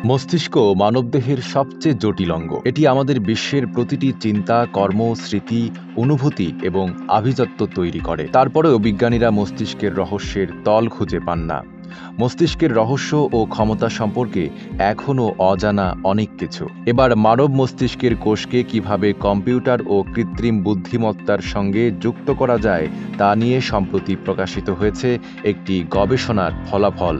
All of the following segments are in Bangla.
মস্তিষ্ক মানবদেহের সবচেয়ে জটিল অঙ্গ। এটি আমাদের বিশ্বের প্রতিটি চিন্তা, কর্ম, স্মৃতি, অনুভূতি এবং আভিজাত্য তৈরি করে। তারপরেও বিজ্ঞানীরা মস্তিষ্কের রহস্যের তল খুঁজে পান না। মস্তিষ্কের রহস্য ও ক্ষমতা সম্পর্কে এখনও অজানা অনেক কিছু। এবার মানব মস্তিষ্কের কোষকে কিভাবে কম্পিউটার ও কৃত্রিম বুদ্ধিমত্তার সঙ্গে যুক্ত করা যায় তা নিয়ে সম্প্রতি প্রকাশিত হয়েছে একটি গবেষণার ফলাফল।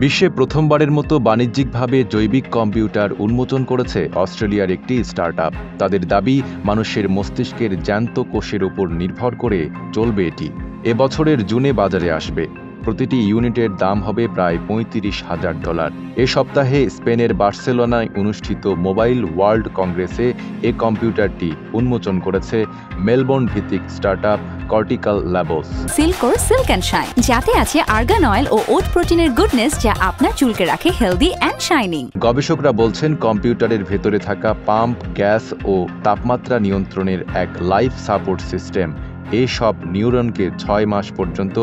বিশ্বে প্রথমবারের মতো বাণিজ্যিকভাবে জৈবিক কম্পিউটার উন্মোচন করেছে অস্ট্রেলিয়ার একটি স্টার্টআপ। তাদের দাবি, মানুষের মস্তিষ্কের জ্যান্ত কোষের উপর নির্ভর করে চলবে এটি। এবছরের জুনে বাজারে আসবে। প্রতিটি ইউনিটের দাম হবে প্রায় $35,000। এ সপ্তাহে স্পেনের বার্সেলোনায় অনুষ্ঠিত মোবাইল ওয়ার্ল্ড কংগ্রেসে এ কম্পিউটারটি উন্মোচন করেছে মেলবোর্ন ভিত্তিক স্টার্টআপ কর্টিক্যাল ল্যাবস। সিল্কোর সিল্ক অ্যান্ড শাইন, যাতে আছে আর্গান অয়েল ও ওট প্রোটিনের গুডনেস, যা আপনার চুলকে রাখে হেলদি অ্যান্ড শাইনিং। গবেষকরা বলছেন, কম্পিউটারের ভেতরে থাকা পাম্প, গ্যাস ও তাপমাত্রা নিয়ন্ত্রণের এক লাইফ সাপোর্ট সিস্টেম এসব নিউরনকে 6 মাস পর্যন্ত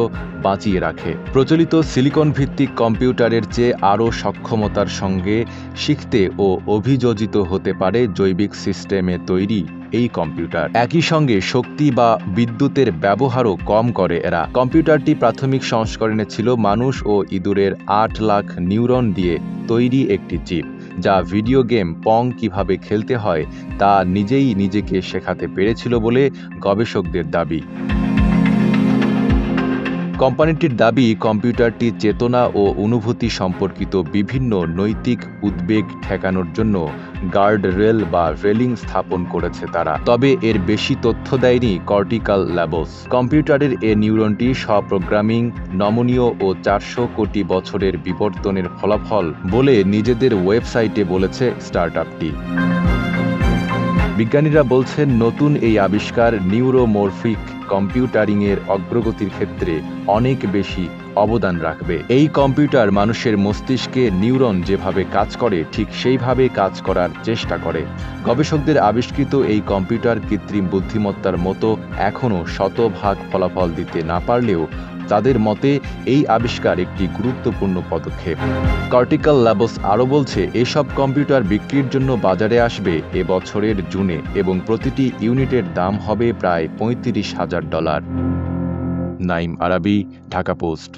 বাঁচিয়ে রাখে। প্রচলিত সিলিকন ভিত্তিক কম্পিউটারের চেয়ে আরও সক্ষমতার সঙ্গে শিখতে ও অভিযোজিত হতে পারে জৈবিক সিস্টেমে তৈরি এই কম্পিউটার। একই সঙ্গে শক্তি বা বিদ্যুতের ব্যবহারও কম করে এরা। কম্পিউটারটি প্রাথমিক সংস্করণে ছিল মানুষ ও ইঁদুরের 8 লাখ নিউরন দিয়ে তৈরি একটি চিপ, যা ভিডিও গেম পং কিভাবে খেলতে হয় তা নিজেই নিজেকে শেখাতে পেরেছিল বলে গবেষকদের দাবি। কোম্পানিটির দাবি, কম্পিউটারটি চেতনা ও অনুভূতি সম্পর্কিত বিভিন্ন নৈতিক উদ্বেগ ঠেকানোর জন্য গার্ড রেল বা রেলিং স্থাপন করেছে তারা। তবে এর বেশি তথ্য দেয়নি কর্টিক্যাল ল্যাবস। কম্পিউটারের এ নিউরনটি স্বপ্রোগ্রামিং, নমনীয় ও 400 কোটি বছরের বিবর্তনের ফলাফল বলে নিজেদের ওয়েবসাইটে বলেছে স্টার্টআপটি। বিজ্ঞানীরা বলছেন, নতুন এই আবিষ্কার নিউরোমরফিক কম্পিউটারিংয়ের অগ্রগতির ক্ষেত্রে অনেক বেশি অবদান রাখবে। এই কম্পিউটার মানুষের মস্তিষ্কে নিউরন যেভাবে কাজ করে ঠিক সেইভাবে কাজ করার চেষ্টা করে। গবেষকদের আবিষ্কৃত এই কম্পিউটার কৃত্রিম বুদ্ধিমত্তার মতো এখনও শতভাগ ফলাফল দিতে না পারলেও তাদের মতে এই আবিষ্কার একটি গুরুত্বপূর্ণ পদক্ষেপ। কর্টিক্যাল ল্যাবস আরও বলছে, এসব কম্পিউটার বিক্রির জন্য বাজারে আসবে এবছরের জুনে এবং প্রতিটি ইউনিটের দাম হবে প্রায় $35,000। নাইম আরাবী, ঢাকা পোস্ট।